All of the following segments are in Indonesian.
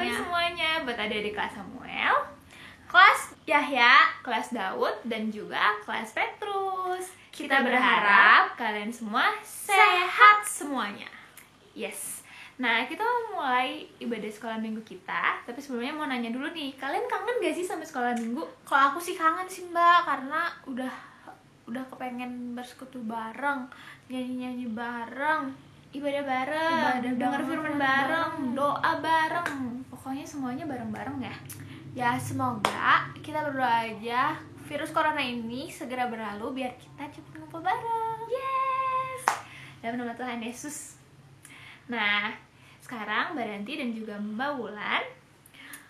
semuanya buat adik-adik kelas Samuel, kelas Yahya, kelas Daud, dan juga kelas Petrus. Kita berharap kalian semua sehat semuanya. Yes. Nah, kita mau mulai ibadah sekolah minggu kita. Tapi sebelumnya mau nanya dulu nih, kalian kangen gak sih sama sekolah minggu? Kalau aku sih kangen sih Mbak, karena udah kepengen bersekutu bareng, nyanyi-nyanyi bareng, ibadah bareng, denger firman bareng, doa bareng. Pokoknya semuanya bareng-bareng ya. Ya semoga kita berdoa aja virus corona ini segera berlalu biar kita cepat ngumpul bareng. Yes. Dalam nama Tuhan Yesus. Nah, sekarang Mbak Ranti dan juga Mbak Wulan,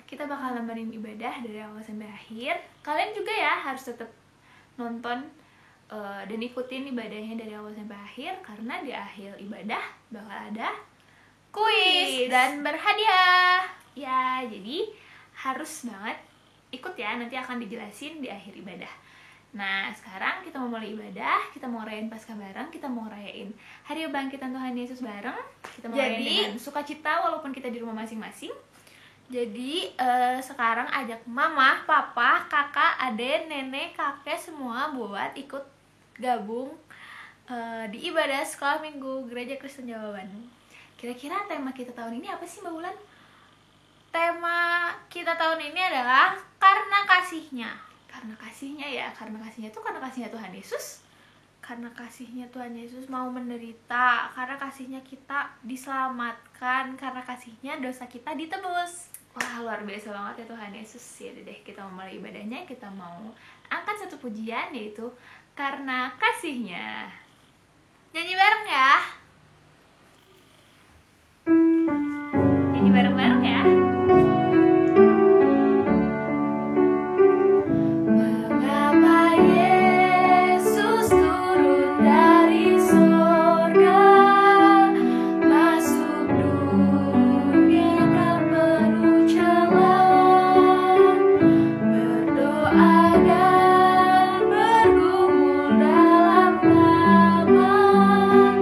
kita bakal nemenin ibadah dari awal sampai akhir. Kalian juga ya harus tetap nonton dan ikutin ibadahnya dari awal sampai akhir, karena di akhir ibadah bakal ada kuis dan berhadiah. Ya, jadi harus banget ikut ya, nanti akan dijelasin di akhir ibadah. Nah, sekarang kita mau mulai ibadah, kita mau rayain Paskah bareng, kita mau rayain Hari Kebangkitan Tuhan Yesus bareng. Kita mau rayain dengan sukacita walaupun kita di rumah masing-masing. Jadi sekarang ajak mama, papa, kakak, adek, nenek, kakek semua buat ikut gabung di ibadah sekolah minggu Gereja Kristen Jawa Bandung. Kira-kira tema kita tahun ini apa sih Mbak Wulan? Tema kita tahun ini adalah karena kasihnya. Karena kasihnya ya, karena kasihnya itu karena kasihnya Tuhan Yesus. Karena kasihnya Tuhan Yesus mau menderita, karena kasihnya kita diselamatkan, karena kasihnya dosa kita ditebus. Wah, luar biasa banget ya Tuhan Yesus. Ya deh, kita mau mulai ibadahnya, kita mau angkat satu pujian, yaitu Karena Kasihnya. Nyanyi bareng ya. Nyanyi bareng-bareng ya. Mengapa Yesus turun dari sorga, masuk dunia yang penuh celah, berdoa dan bergumul dalam taman,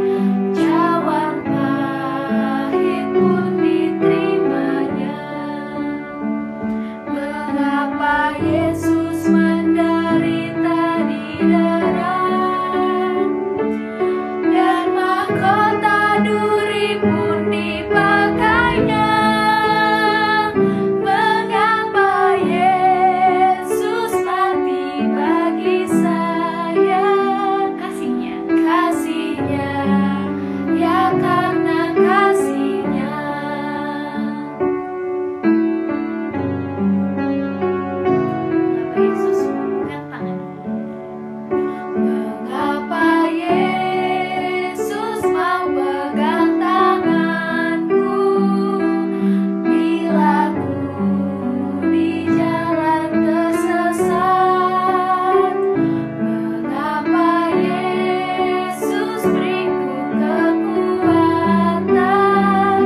cawan pahit pun diterimanya. Mengapa Yesus menderita di darat, dan mahkota duri pun dipakainya? Mengapa Yesus mati bagi saya? Kasihnya, ya karena kasihnya. Mengapa Yesus mau pegang tanganku? Mengapa Yesus mau pegang tanganku bila ku di jalan tersesat? Mengapa Yesus beriku kekuatan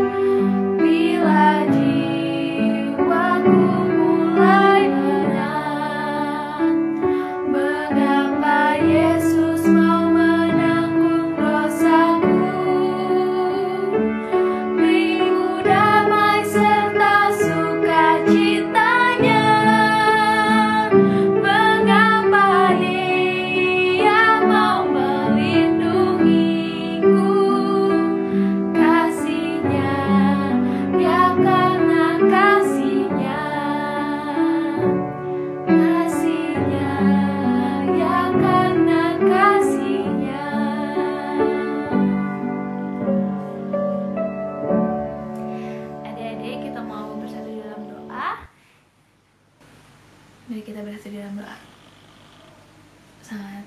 bila jiwaku mulai berat? Mengapa Yesus mau menanggung dosaku? Beriku damai serta sukacitanya. Mengapa Dia mau melindungiku? Kasihnya, ya karena kasihnya. Kasihnya, ya karena kasihnya. Adik-adik, kita mau bersatu di dalam doa. Mari kita bersatu di dalam doa. Selamat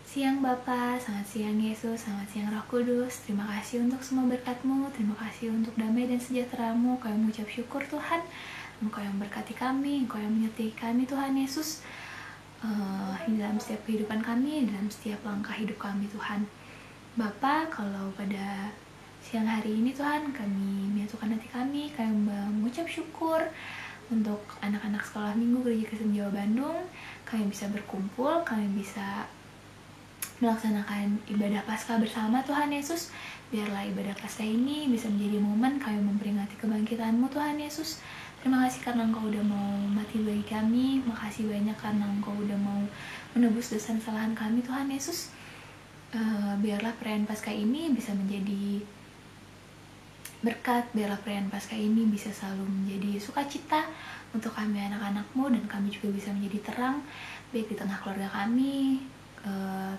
siang Bapa, selamat siang Yesus, selamat siang Roh Kudus. Terima kasih untuk semua berkat-Mu, terima kasih untuk damai dan sejahtera-Mu. Kami mengucap syukur Tuhan, Engkau yang berkati kami, Engkau yang menyertai kami Tuhan Yesus, di dalam setiap kehidupan kami, dalam setiap langkah hidup kami Tuhan. Bapa, kalau pada siang hari ini Tuhan, kami menyatukan hati kami mengucap syukur untuk anak-anak sekolah minggu Gereja Kristen Jawa Bandung. Kami bisa berkumpul, kami bisa melaksanakan ibadah Paskah bersama Tuhan Yesus. Biarlah ibadah Paskah ini bisa menjadi momen kami memperingati kebangkitan-Mu Tuhan Yesus. Terima kasih karena Engkau udah mau mati bagi kami. Makasih banyak karena Engkau udah mau menebus dosa dan kesalahan kami Tuhan Yesus. Biarlah perayaan Paskah ini bisa menjadi berkat. Biarlah perayaan Paskah ini bisa selalu menjadi sukacita untuk kami anak-anak-Mu, dan kami juga bisa menjadi terang baik di tengah keluarga kami,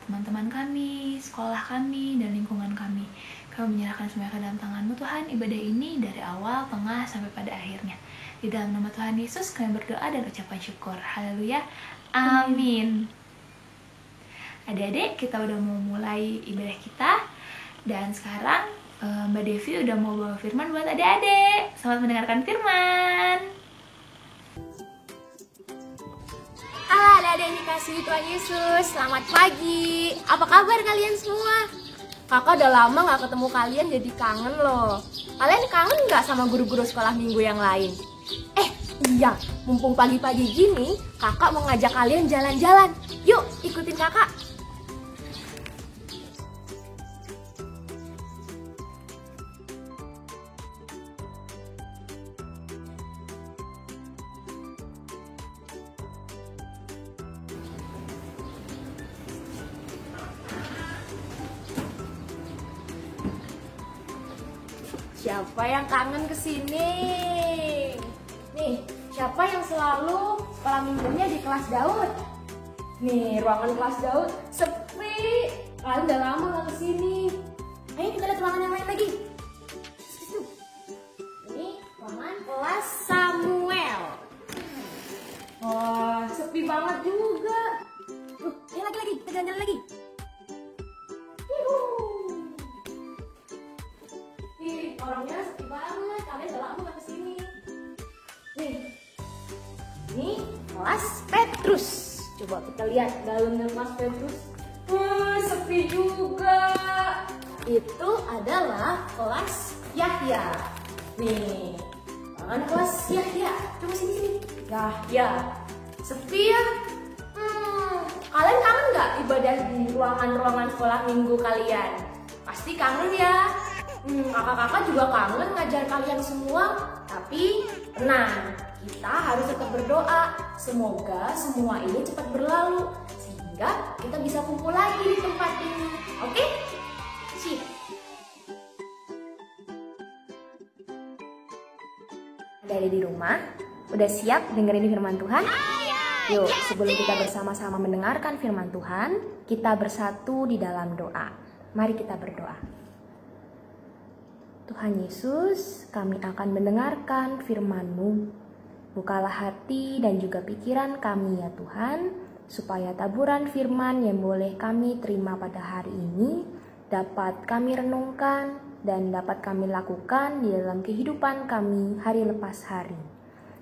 teman-teman kami, sekolah kami, dan lingkungan kami. Kami menyerahkan semuanya ke dalam tangan-Mu Tuhan, ibadah ini dari awal, tengah, sampai pada akhirnya. Di dalam nama Tuhan Yesus kami berdoa dan ucapan syukur. Haleluya, amin. Adik-adik, kita udah mau mulai ibadah kita, dan sekarang Mbak Devi udah mau bawa firman buat adik-adik. Selamat mendengarkan firman. Halo adik-adik yang dikasihi Tuhan Yesus, selamat pagi. Apa kabar kalian semua? Kakak udah lama gak ketemu kalian, jadi kangen loh. Kalian kangen gak sama guru-guru sekolah minggu yang lain? Iya, mumpung pagi-pagi gini, kakak mau ngajak kalian jalan-jalan. Yuk, ikutin kakak. Siapa yang kangen kesini? Nih, siapa yang selalu sekolah minggunya di kelas Daud? Nih, ruangan kelas Daud sepi. Kalian udah lama gak kesini. Ayo kita lihat ruangan yang lain lagi. Ini ruangan kelas Samuel. Wah, sepi banget juga. Ayo lagi, kita jalan-jalan lagi. Orangnya sepi banget, kalian udah lama gak kesini. Nih, ini kelas Petrus. Coba kita lihat dalamnya kelas Petrus. Sepi juga. Itu adalah kelas Yahya. Nih, ruangan kelas Yahya. Coba sini. Yahya, sepi ya. Kalian kangen gak ibadah di ruangan-ruangan sekolah minggu kalian? Pasti kangen ya. Kakak-kakak juga kangen ngajar kalian semua. Tapi tenang, kita harus tetap berdoa. Semoga semua ini cepat berlalu, sehingga kita bisa kumpul lagi di tempat ini. Oke? Sip. Ada di rumah? Udah siap dengerin firman Tuhan? Yuk, sebelum kita bersama-sama mendengarkan firman Tuhan, kita bersatu di dalam doa. Mari kita berdoa. Tuhan Yesus, kami akan mendengarkan firman-Mu. Bukalah hati dan juga pikiran kami ya Tuhan, supaya taburan firman yang boleh kami terima pada hari ini dapat kami renungkan dan dapat kami lakukan di dalam kehidupan kami hari lepas hari.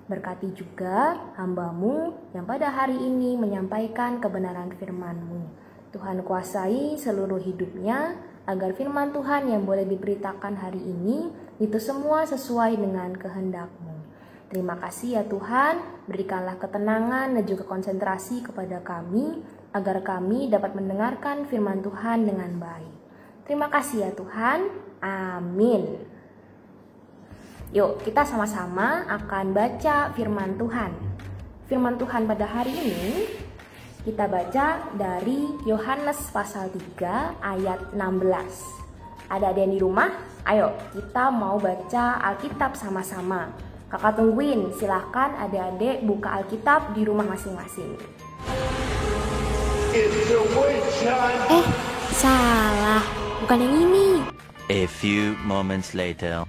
Berkati juga hamba-Mu yang pada hari ini menyampaikan kebenaran firman-Mu. Tuhan kuasai seluruh hidupnya, agar firman Tuhan yang boleh diberitakan hari ini itu semua sesuai dengan kehendak-Mu. Terima kasih ya Tuhan, berikanlah ketenangan dan juga konsentrasi kepada kami, agar kami dapat mendengarkan firman Tuhan dengan baik. Terima kasih ya Tuhan, amin. Yuk, kita sama-sama akan baca firman Tuhan. Firman Tuhan pada hari ini kita baca dari Yohanes pasal 3 ayat 16. Ada yang di rumah? Ayo, kita mau baca Alkitab sama-sama. Kakak tungguin, silahkan adik-adik buka Alkitab di rumah masing-masing. Salah, bukan yang ini. A few moments later.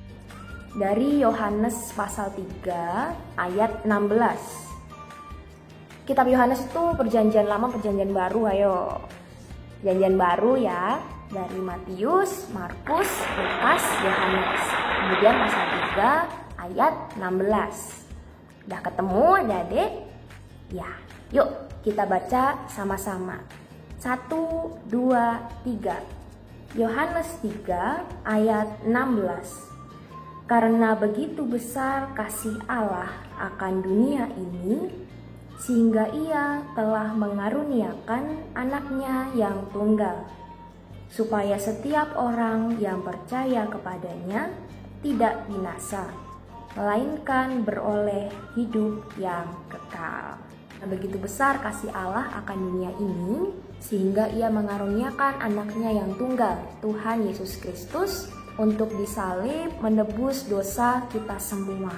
Dari Yohanes pasal 3 ayat 16. Kitab Yohanes itu perjanjian lama, perjanjian baru, ayo. Perjanjian baru ya, dari Matius, Markus, Lukas, Yohanes. Kemudian pasal 3 ayat 16. Udah ketemu adik-adik? Ya, yuk kita baca sama-sama. 1, 2, 3. Yohanes 3 ayat 16. Karena begitu besar kasih Allah akan dunia ini, sehingga ia telah mengaruniakan anaknya yang tunggal, supaya setiap orang yang percaya kepadanya tidak binasa, melainkan beroleh hidup yang kekal. Nah, begitu besar kasih Allah akan dunia ini, sehingga ia mengaruniakan anaknya yang tunggal, Tuhan Yesus Kristus, untuk disalib menebus dosa kita semua.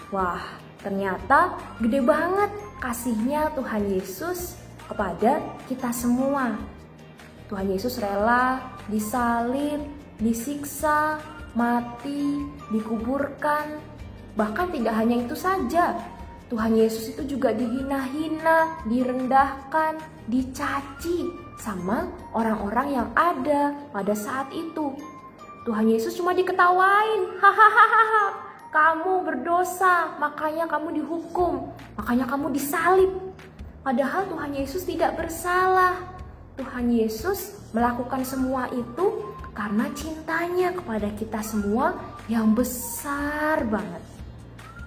Wah, ternyata gede banget kasihnya Tuhan Yesus kepada kita semua. Tuhan Yesus rela disalib, disiksa, mati, dikuburkan. Bahkan tidak hanya itu saja, Tuhan Yesus itu juga dihina-hina, direndahkan, dicaci sama orang-orang yang ada pada saat itu. Tuhan Yesus cuma diketawain, hahaha. Kamu berdosa, makanya kamu dihukum, makanya kamu disalib. Padahal Tuhan Yesus tidak bersalah. Tuhan Yesus melakukan semua itu karena cintanya kepada kita semua yang besar banget.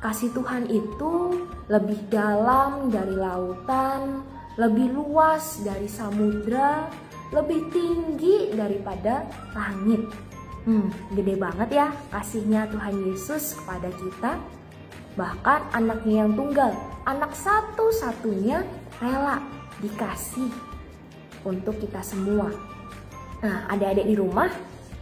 Kasih Tuhan itu lebih dalam dari lautan, lebih luas dari samudra, lebih tinggi daripada langit. Gede banget ya kasihnya Tuhan Yesus kepada kita. Bahkan anaknya yang tunggal, anak satu-satunya rela dikasih untuk kita semua. Nah, adik-adik di rumah,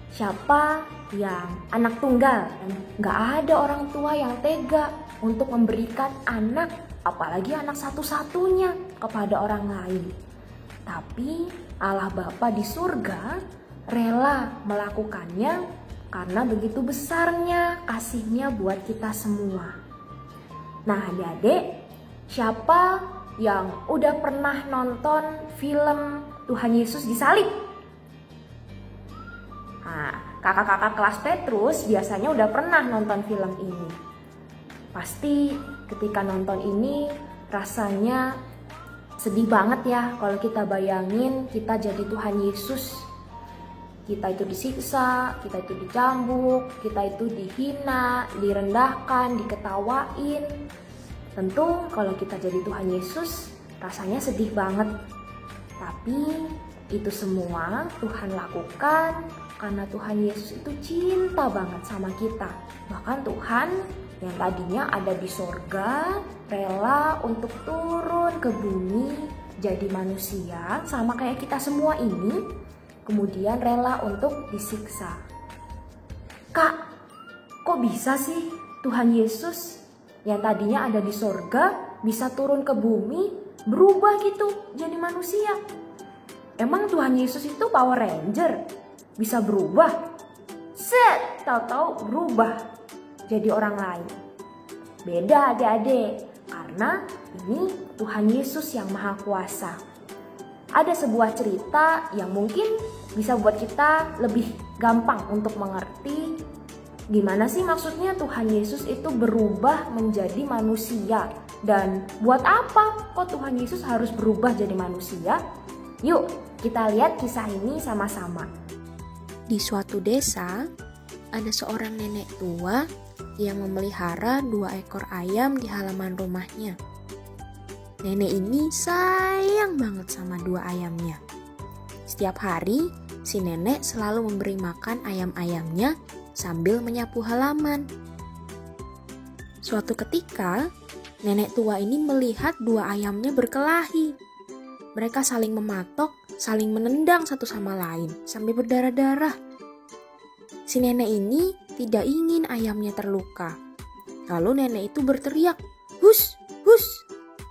siapa yang anak tunggal? Gak ada orang tua yang tega untuk memberikan anak, apalagi anak satu-satunya, kepada orang lain. Tapi Allah Bapa di surga rela melakukannya karena begitu besarnya kasihnya buat kita semua. Nah, adik-adik, siapa yang udah pernah nonton film Tuhan Yesus disalib? Nah, kakak-kakak kelas Petrus biasanya udah pernah nonton film ini. Pasti ketika nonton ini rasanya sedih banget ya kalau kita bayangin kita jadi Tuhan Yesus. Kita itu disiksa, kita itu dicambuk, kita itu dihina, direndahkan, diketawain. Tentu kalau kita jadi Tuhan Yesus rasanya sedih banget. Tapi itu semua Tuhan lakukan karena Tuhan Yesus itu cinta banget sama kita. Bahkan Tuhan yang tadinya ada di sorga rela untuk turun ke bumi jadi manusia sama kayak kita semua ini. Kemudian rela untuk disiksa. Kak, kok bisa sih Tuhan Yesus yang tadinya ada di sorga bisa turun ke bumi, berubah gitu jadi manusia? Emang Tuhan Yesus itu Power Ranger? Bisa berubah? Set, tahu-tahu berubah jadi orang lain. Beda adik-adik, karena ini Tuhan Yesus yang Maha Kuasa. Ada sebuah cerita yang mungkin bisa buat kita lebih gampang untuk mengerti gimana sih maksudnya Tuhan Yesus itu berubah menjadi manusia. Dan buat apa kok Tuhan Yesus harus berubah jadi manusia? Yuk kita lihat kisah ini sama-sama. Di suatu desa, ada seorang nenek tua yang memelihara 2 ekor ayam di halaman rumahnya. Nenek ini sayang banget sama 2 ayamnya. Setiap hari, si nenek selalu memberi makan ayam-ayamnya sambil menyapu halaman. Suatu ketika, nenek tua ini melihat 2 ayamnya berkelahi. Mereka saling mematok, saling menendang satu sama lain sampai berdarah-darah. Si nenek ini tidak ingin ayamnya terluka. Lalu nenek itu berteriak, "Hus, hus!"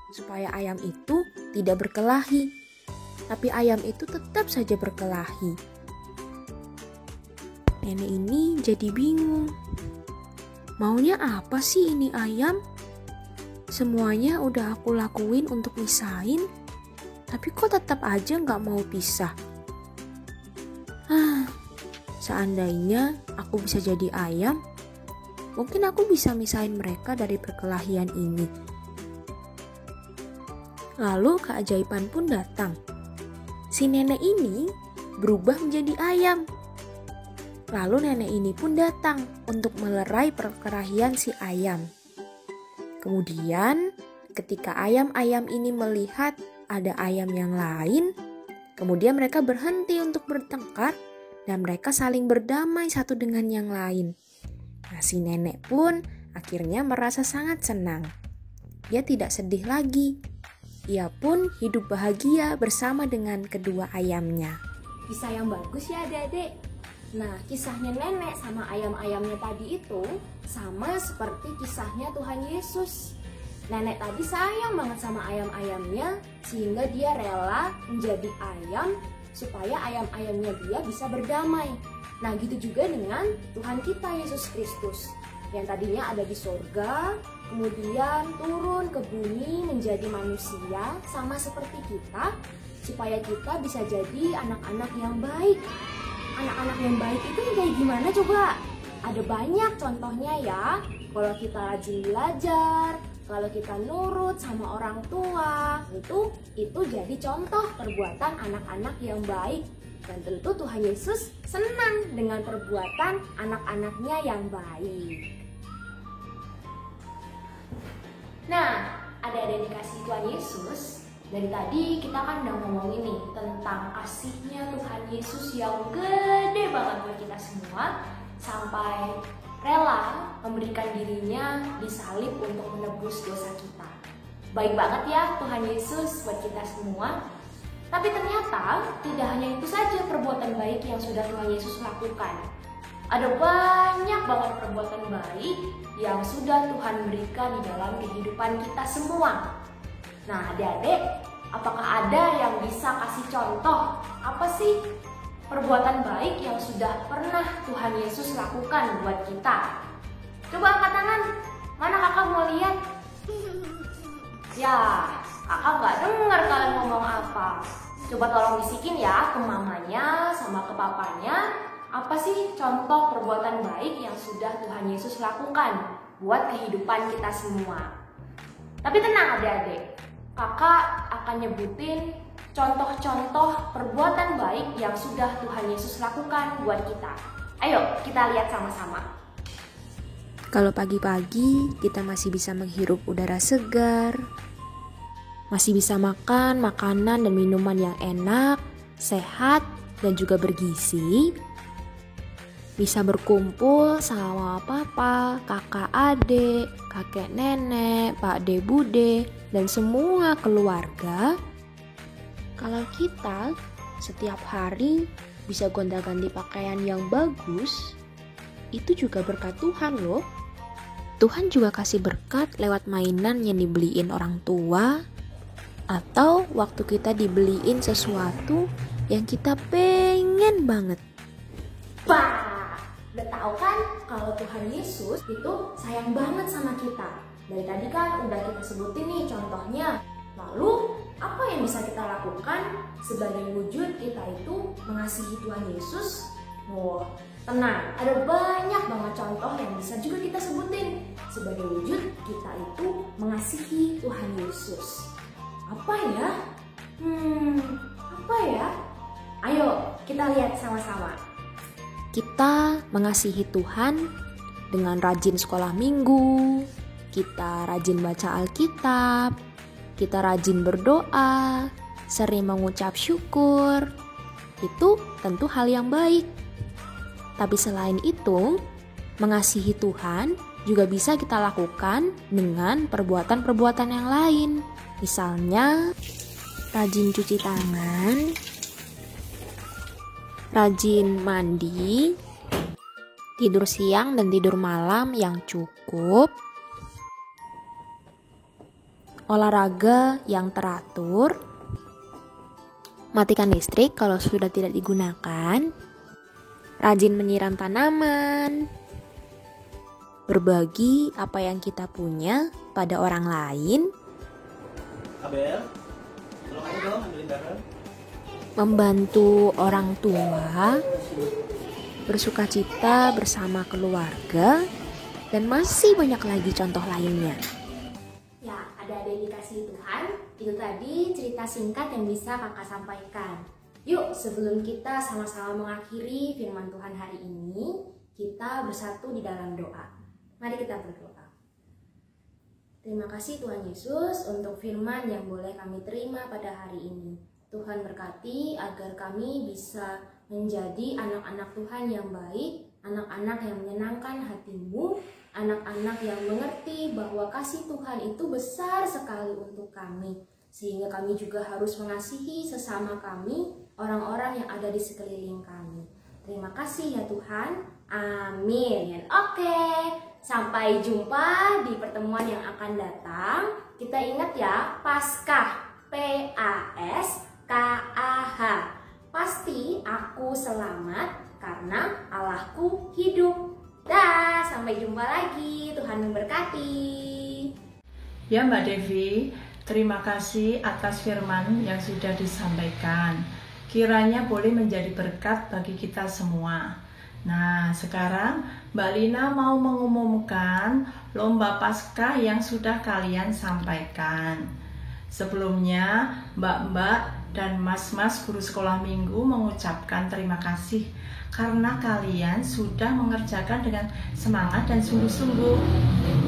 supaya ayam itu tidak berkelahi. Tapi ayam itu tetap saja berkelahi. Nenek ini jadi bingung. Maunya apa sih ini ayam? Semuanya udah aku lakuin untuk misahin, tapi kok tetap aja gak mau pisah. Seandainya aku bisa jadi ayam, mungkin aku bisa misahin mereka dari perkelahian ini. Lalu keajaiban pun datang. Si nenek ini berubah menjadi ayam. Lalu nenek ini pun datang untuk melerai perkelahian si ayam. Kemudian ketika ayam-ayam ini melihat ada ayam yang lain, kemudian mereka berhenti untuk bertengkar dan mereka saling berdamai satu dengan yang lain. Nah, si nenek pun akhirnya merasa sangat senang. Dia tidak sedih lagi. Ia pun hidup bahagia bersama dengan kedua ayamnya. Kisah yang bagus ya adik-adik. Nah, kisahnya nenek sama ayam-ayamnya tadi itu sama seperti kisahnya Tuhan Yesus. Nenek tadi sayang banget sama ayam-ayamnya sehingga dia rela menjadi ayam supaya ayam-ayamnya dia bisa berdamai. Nah, gitu juga dengan Tuhan kita Yesus Kristus yang tadinya ada di surga, kemudian turun ke bumi menjadi manusia sama seperti kita, supaya kita bisa jadi anak-anak yang baik. Anak-anak yang baik itu kayak gimana coba? Ada banyak contohnya ya. Kalau kita rajin belajar, kalau kita nurut sama orang tua, itu jadi contoh perbuatan anak-anak yang baik. Dan tentu Tuhan Yesus senang dengan perbuatan anak-anaknya yang baik. Nah, adik-adik dikasih Tuhan Yesus, dari tadi kita kan udah ngomongin nih tentang kasihnya Tuhan Yesus yang gede banget buat kita semua, sampai rela memberikan dirinya disalib untuk menebus dosa kita. Baik banget ya Tuhan Yesus buat kita semua. Tapi ternyata tidak hanya itu saja perbuatan baik yang sudah Tuhan Yesus lakukan. Ada banyak banget perbuatan baik yang sudah Tuhan berikan di dalam kehidupan kita semua. Nah, adik-adik, apakah ada yang bisa kasih contoh apa sih perbuatan baik yang sudah pernah Tuhan Yesus lakukan buat kita? Coba angkat tangan. Mana kakak mau lihat? Ya, kakak nggak dengar kalian ngomong apa. Coba tolong bisikin ya ke mamanya sama ke papanya. Apa sih contoh perbuatan baik yang sudah Tuhan Yesus lakukan buat kehidupan kita semua? Tapi tenang adik-adik, kakak akan nyebutin contoh-contoh perbuatan baik yang sudah Tuhan Yesus lakukan buat kita. Ayo kita lihat sama-sama. Kalau pagi-pagi kita masih bisa menghirup udara segar, masih bisa makan makanan dan minuman yang enak, sehat, dan juga bergizi, bisa berkumpul sama papa, kakak adik, kakek nenek, pak de bude, dan semua keluarga. Kalau kita setiap hari bisa gonta-ganti pakaian yang bagus, itu juga berkat Tuhan loh. Tuhan juga kasih berkat lewat mainan yang dibeliin orang tua, atau waktu kita dibeliin sesuatu yang kita pengen banget. Bah! Udah tahu kan kalau Tuhan Yesus itu sayang banget sama kita. Dari tadi kan udah kita sebutin nih contohnya. Lalu apa yang bisa kita lakukan sebagai wujud kita itu mengasihi Tuhan Yesus? Wah, tenang, ada banyak banget contoh yang bisa juga kita sebutin sebagai wujud kita itu mengasihi Tuhan Yesus. Apa ya? Apa ya? Ayo kita lihat sama-sama. Kita mengasihi Tuhan dengan rajin sekolah minggu, kita rajin baca Alkitab, kita rajin berdoa, sering mengucap syukur. Itu tentu hal yang baik. Tapi selain itu, mengasihi Tuhan juga bisa kita lakukan dengan perbuatan-perbuatan yang lain. Misalnya, rajin cuci tangan, rajin mandi, tidur siang dan tidur malam yang cukup, olahraga yang teratur, matikan listrik kalau sudah tidak digunakan, rajin menyiram tanaman, berbagi apa yang kita punya pada orang lain, Abel, tolong aku dong ambilin garam. membantu orang tua, bersukacita bersama keluarga, dan masih banyak lagi contoh lainnya. Ya, ada dikasih Tuhan. Itu tadi cerita singkat yang bisa kakak sampaikan. Yuk, sebelum kita sama-sama mengakhiri firman Tuhan hari ini, kita bersatu di dalam doa. Mari kita berdoa. Terima kasih Tuhan Yesus untuk firman yang boleh kami terima pada hari ini. Tuhan berkati agar kami bisa menjadi anak-anak Tuhan yang baik, anak-anak yang menyenangkan hati-Mu, anak-anak yang mengerti bahwa kasih Tuhan itu besar sekali untuk kami, sehingga kami juga harus mengasihi sesama kami, orang-orang yang ada di sekeliling kami. Terima kasih ya Tuhan. Amin. Oke, sampai jumpa di pertemuan yang akan datang. Kita ingat ya, Paskah, P-A-S-K-A-H. Pasti aku selamat karena Allahku hidup. Dah, sampai jumpa lagi. Tuhan memberkati. Ya Mbak Devi, terima kasih atas firman yang sudah disampaikan. Kiranya boleh menjadi berkat bagi kita semua. Nah, sekarang Mbak Lina mau mengumumkan lomba Paskah yang sudah kalian sampaikan. Sebelumnya, Mbak-mbak dan mas-mas guru sekolah minggu mengucapkan terima kasih karena kalian sudah mengerjakan dengan semangat dan sungguh-sungguh.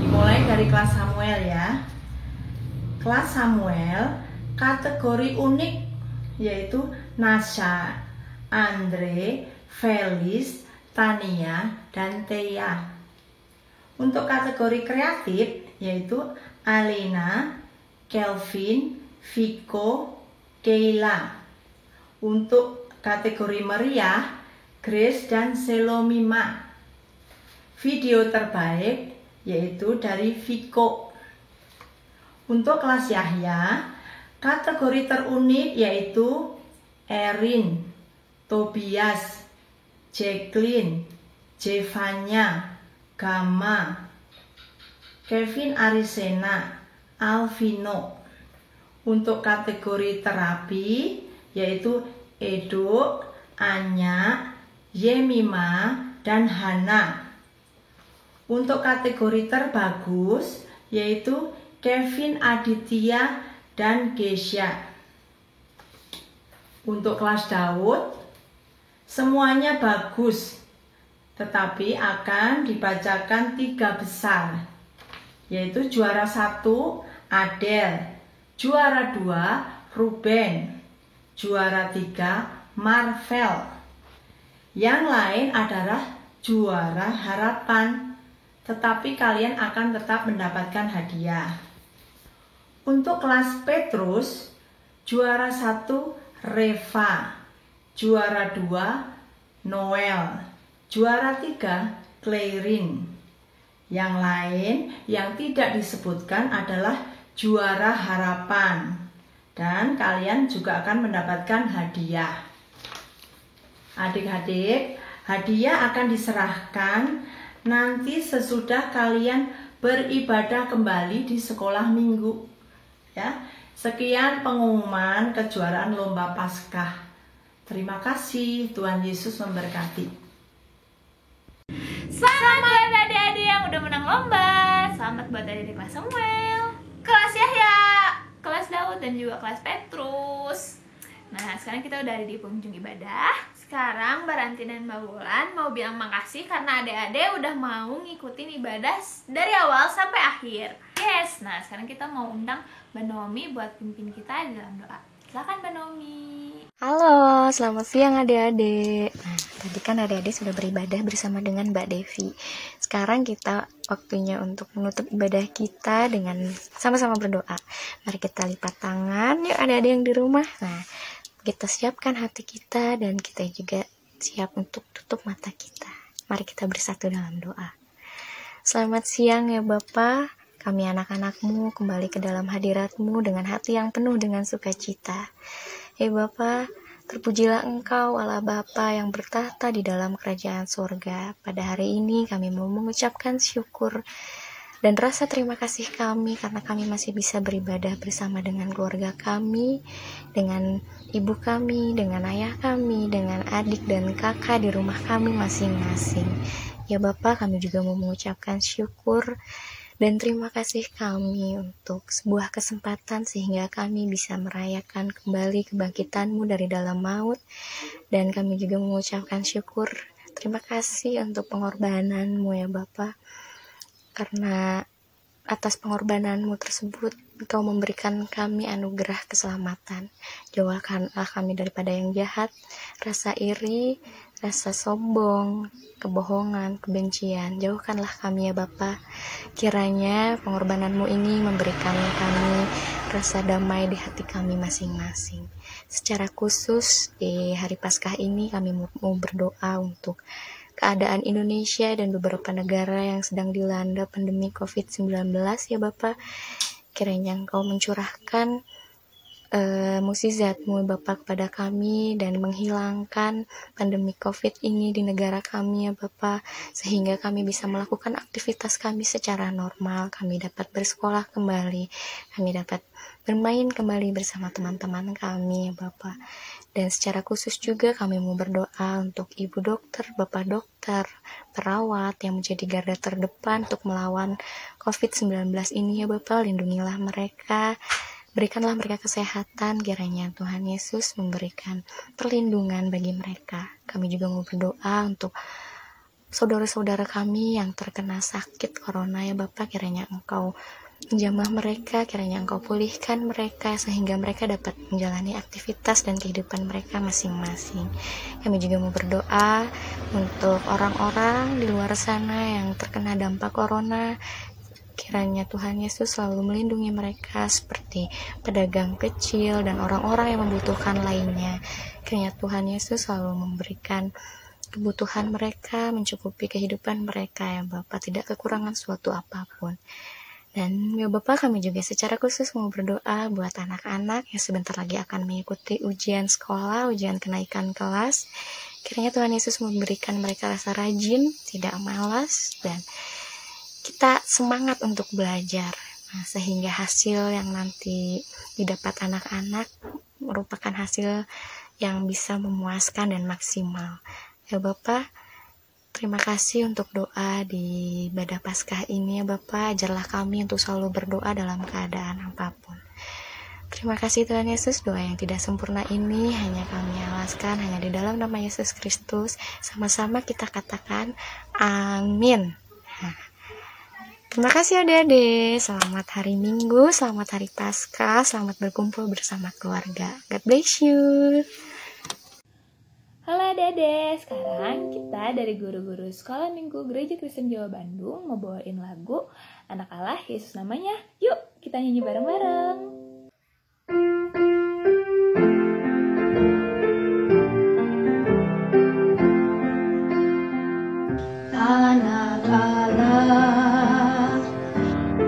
Dimulai dari kelas Samuel ya. Kelas Samuel kategori unik yaitu Nasha, Andre, Felis, Tania, dan Thea. Untuk kategori kreatif yaitu Alena, Kelvin, Viko, Keila. Untuk kategori meriah, Grace dan Selomima. Video terbaik yaitu dari Viko. Untuk kelas Yahya, kategori terunik yaitu Erin, Tobias, Jacqueline, Jevanya, Gama, Kevin Arisena, Alvino. Untuk kategori terapi yaitu Edo, Anya, Yemima, dan Hana. Untuk kategori terbagus yaitu Kevin Aditya dan Gesya. Untuk kelas Daud, semuanya bagus, tetapi akan dibacakan 3 besar, yaitu juara 1 Adel, juara 2 Ruben, juara 3 Marvel. Yang lain adalah juara harapan, tetapi kalian akan tetap mendapatkan hadiah. Untuk kelas Petrus, juara 1 Reva, juara 2 Noel, juara 3 Clarin. Yang lain yang tidak disebutkan adalah juara harapan, dan kalian juga akan mendapatkan hadiah. Adik-adik, hadiah akan diserahkan nanti sesudah kalian beribadah kembali di sekolah minggu. Ya, sekian pengumuman kejuaraan lomba Paskah. Terima kasih, Tuhan Yesus memberkati. Selamat buat adik-adik yang udah menang lomba. Selamat buat adik-adik kelas Samuel, kelas Yahya, kelas Daud, dan juga kelas Petrus. Nah, sekarang kita udah ada di penghujung ibadah. Sekarang Mbak Ranti dan Mbak Wulan mau bilang makasih karena adik-adik udah mau ngikutin ibadah dari awal sampai akhir. Yes, nah sekarang kita mau undang Mbak Nomi buat pimpin kita di dalam doa. Silakan Mbak Nomi. Halo, selamat siang adik-adik. Nah, tadi kan adik-adik sudah beribadah bersama dengan Mbak Devi. Sekarang kita waktunya untuk menutup ibadah kita dengan sama-sama berdoa. Mari kita lipat tangan, yuk adik-adik yang di rumah. Nah, kita siapkan hati kita dan kita juga siap untuk tutup mata kita. Mari kita bersatu dalam doa. Selamat siang ya Bapa, kami anak-anakmu kembali ke dalam hadirat-Mu dengan hati yang penuh dengan sukacita. Bapa, terpujilah Engkau Allah Bapa yang bertahta di dalam kerajaan surga. Pada hari ini kami mau mengucapkan syukur dan rasa terima kasih kami karena kami masih bisa beribadah bersama dengan keluarga kami, dengan ibu kami, dengan ayah kami, dengan adik dan kakak di rumah kami masing-masing. Ya Bapak, kami juga mau mengucapkan syukur dan terima kasih kami untuk sebuah kesempatan sehingga kami bisa merayakan kembali kebangkitan-Mu dari dalam maut. Dan kami juga mengucapkan syukur, terima kasih untuk pengorbanan-Mu ya Bapak. Karena atas pengorbananmu tersebut, Engkau memberikan kami anugerah keselamatan. Jauhkanlah kami daripada yang jahat, rasa iri, rasa sombong, kebohongan, kebencian. Jauhkanlah kami ya Bapa. Kiranya pengorbananmu ini memberikan kami rasa damai di hati kami masing-masing. Secara khusus di hari Paskah ini kami mau berdoa untuk keadaan Indonesia dan beberapa negara yang sedang dilanda pandemi COVID-19 ya Bapak. Kiranya Engkau mencurahkan mukjizat-Mu Bapak kepada kami dan menghilangkan pandemi COVID ini di negara kami ya Bapak, sehingga kami bisa melakukan aktivitas kami secara normal, kami dapat bersekolah kembali, kami dapat bermain kembali bersama teman-teman kami ya Bapak. Dan secara khusus juga kami mau berdoa untuk ibu dokter, bapak dokter, perawat yang menjadi garda terdepan untuk melawan COVID-19 ini ya Bapak. Lindungilah mereka, berikanlah mereka kesehatan, kiranya Tuhan Yesus memberikan perlindungan bagi mereka. Kami juga mau berdoa untuk saudara-saudara kami yang terkena sakit corona ya Bapak, kiranya Engkau menjamah mereka, kiranya Engkau pulihkan mereka sehingga mereka dapat menjalani aktivitas dan kehidupan mereka masing-masing. Kami juga mau berdoa untuk orang-orang di luar sana yang terkena dampak corona. Kiranya Tuhan Yesus selalu melindungi mereka seperti pedagang kecil dan orang-orang yang membutuhkan lainnya. Kiranya Tuhan Yesus selalu memberikan kebutuhan mereka, mencukupi kehidupan mereka ya Bapak, tidak kekurangan suatu apapun. Dan ya Bapak, kami juga secara khusus mau berdoa buat anak-anak yang sebentar lagi akan mengikuti ujian sekolah, ujian kenaikan kelas. Kiranya Tuhan Yesus memberikan mereka rasa rajin, tidak malas, dan kita semangat untuk belajar. Nah, sehingga hasil yang nanti didapat anak-anak merupakan hasil yang bisa memuaskan dan maksimal. Ya Bapak, terima kasih untuk doa di ibadah Paskah ini ya Bapak. Ajarlah kami untuk selalu berdoa dalam keadaan apapun. Terima kasih Tuhan Yesus, doa yang tidak sempurna ini hanya kami alaskan hanya di dalam nama Yesus Kristus. Sama-sama kita katakan amin. Terima kasih adik-adik. Selamat hari Minggu, selamat hari Paskah, selamat berkumpul bersama keluarga. God bless you. Halo adik-adik, sekarang kita dari guru-guru Sekolah Minggu Gereja Kristen Jawa Bandung mau bawain lagu Anak Allah Yesus namanya. Yuk kita nyanyi bareng-bareng. Anak Allah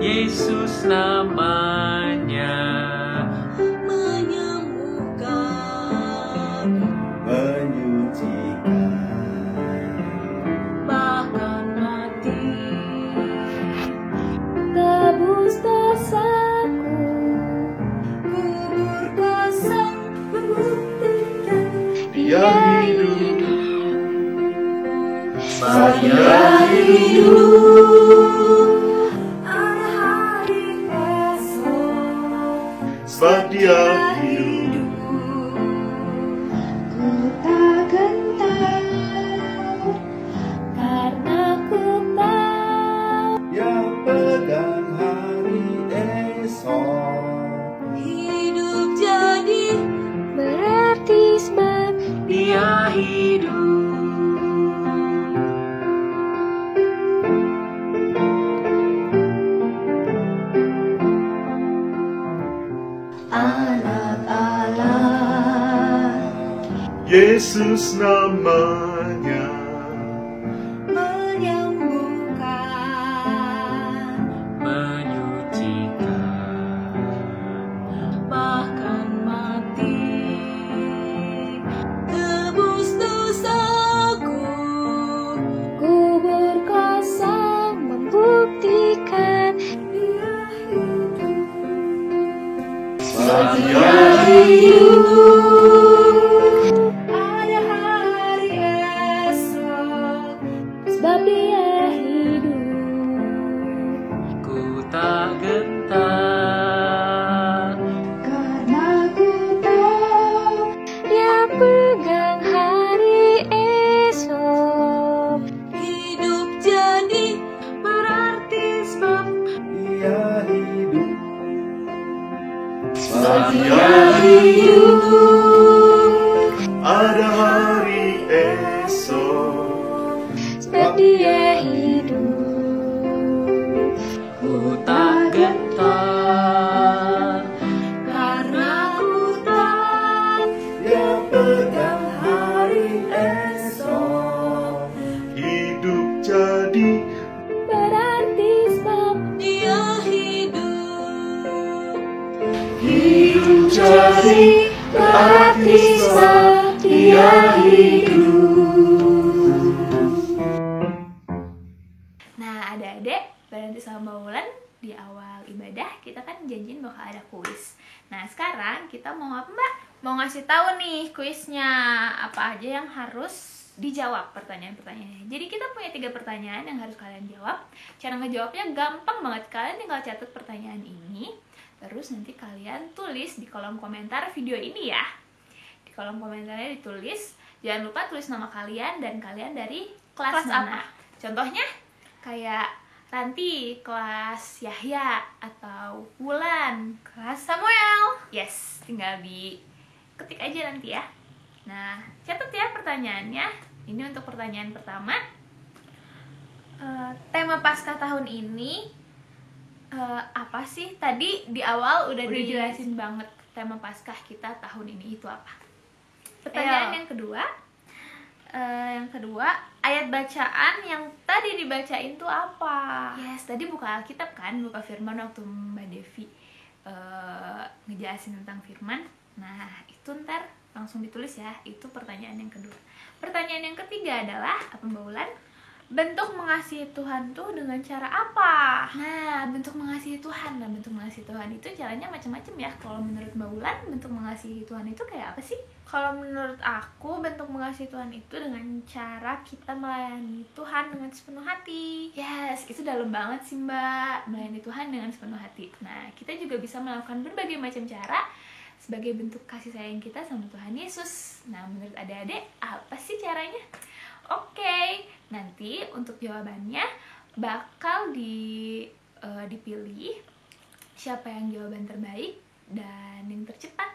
Yesus namanya, menyembuhkan, menyucikan, bahkan mati, Tebus dosaku, kubur kosong membuktikan Dia hidup, Dia hidup. Ada hari esok, sebab Dia hidup. ku tak gentar, karena ku tahu Dia pegang hari esok. hidup jadi berarti sebab Dia hidup. anak Allah, Yesus namanya, menyembuhkan, Menyucikan, bahkan mati, tebus dosaku, kubur kosong membuktikan Dia hidup. sebab Dia Ada hari esok, sebab Dia hidup. ku tak gentar. karena ku tahu Dia pegang hari esok. hidup jadi Berarti sebab Dia setia hidup. Ada hari esok, Setia hidup. Ku tak gentar Karena ku tak dia pegang hari esok. Hidup jadi berarti sebab dia hidup. hidup jadi berarti sebab dia hidup. Nah, adik-adik, Baranti sama Mbak Wulan di awal ibadah kita kan janjiin bakal ada kuis. Nah, sekarang kita mau apa, Mbak? Mau ngasih tahu nih kuisnya apa aja yang harus dijawab pertanyaan-pertanyaannya. Jadi kita punya 3 pertanyaan yang harus kalian jawab. Cara ngejawabnya gampang banget. Kalian tinggal catat pertanyaan ini, terus nanti kalian tulis di kolom komentar video ini ya. Di kolom komentarnya ditulis, jangan lupa tulis nama kalian dan kalian dari kelas mana. Contohnya kayak Ranti kelas Yahya atau Wulan kelas Samuel. Yes, tinggal diketik aja nanti ya. Nah, catat ya pertanyaannya. Ini untuk pertanyaan pertama. Tema Paskah tahun ini apa sih? Tadi di awal udah dijelasin banget tema Paskah kita tahun ini itu apa. Pertanyaan yang kedua, ayat bacaan yang tadi dibacain tuh apa? Yes, tadi buka Alkitab kan, buka firman waktu Mbak Devi ngejelasin tentang firman. Nah, itu ntar langsung ditulis ya. Itu pertanyaan yang kedua. Pertanyaan yang ketiga adalah apa, Mbak Wulan? Bentuk mengasihi Tuhan tuh dengan cara apa? Nah, bentuk mengasihi Tuhan. Nah, bentuk mengasihi Tuhan itu caranya macam-macam ya. Kalau menurut Mbak Wulan, bentuk mengasihi Tuhan itu kayak apa sih? Kalau menurut aku, bentuk mengasihi Tuhan itu dengan cara kita melayani Tuhan dengan sepenuh hati. Yes, itu dalam banget sih, Mbak. Melayani Tuhan dengan sepenuh hati. Nah, kita juga bisa melakukan berbagai macam cara sebagai bentuk kasih sayang kita sama Tuhan Yesus. Nah, menurut adik-adik, apa sih caranya? Oke, nanti untuk jawabannya bakal dipilih siapa yang jawaban terbaik dan yang tercepat.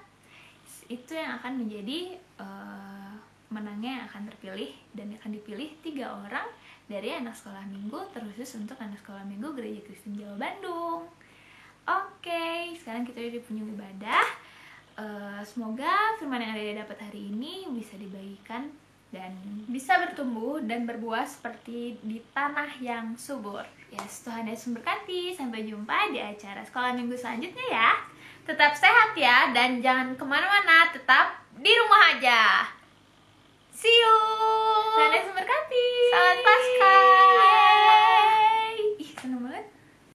Itu yang akan menjadi menangnya yang akan terpilih, dan akan dipilih 3 orang dari anak sekolah minggu, terkhusus untuk anak sekolah minggu Gereja Kristen Jawa Bandung. Oke, sekarang kita udah punya ibadah. Semoga firman yang ada dapat hari ini bisa dibagikan dan bisa bertumbuh dan berbuah seperti di tanah yang subur. Yes, Tuhan Yesus memberkati. Sampai jumpa di acara sekolah minggu selanjutnya ya. Tetap sehat ya, dan jangan kemana-mana, tetap di rumah aja. See you.